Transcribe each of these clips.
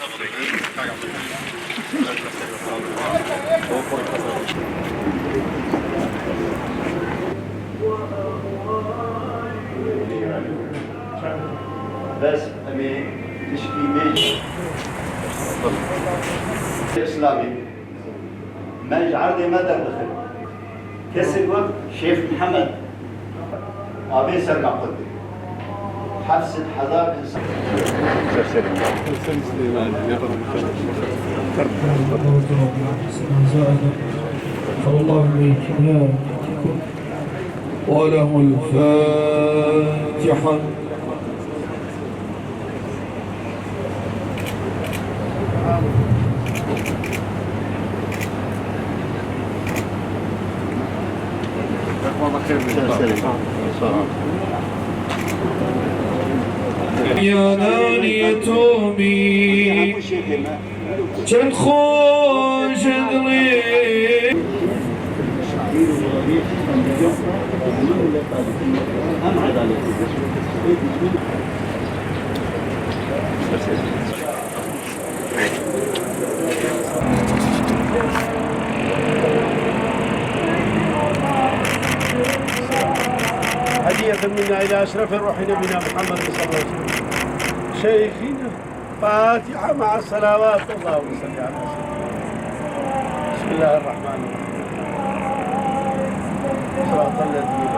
بس أمي تشكي ميج إسلامي ميج عرضي ما دخل كسر وقت شيخ محمد أبي سلمى قدي حفصة حضارة الله إليك وله الفاتحة. يا ناني تومي جد خوش دلي هدية منا إلى أشرف الروح نبينا محمد صلى الله عليه وسلم شيخنا فاتحة مع الصلوات. اللهم صل على سيدنا. بسم الله الرحمن الرحيم. صراط الذين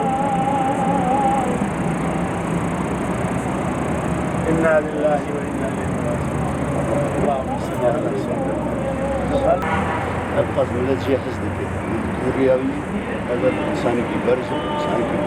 إنا لله وإنا إليه راجعون. اللهم صل على سيدنا. أبقى من الذي يحزنك الرياوي هذا الإنسان كي برز الإنسان كي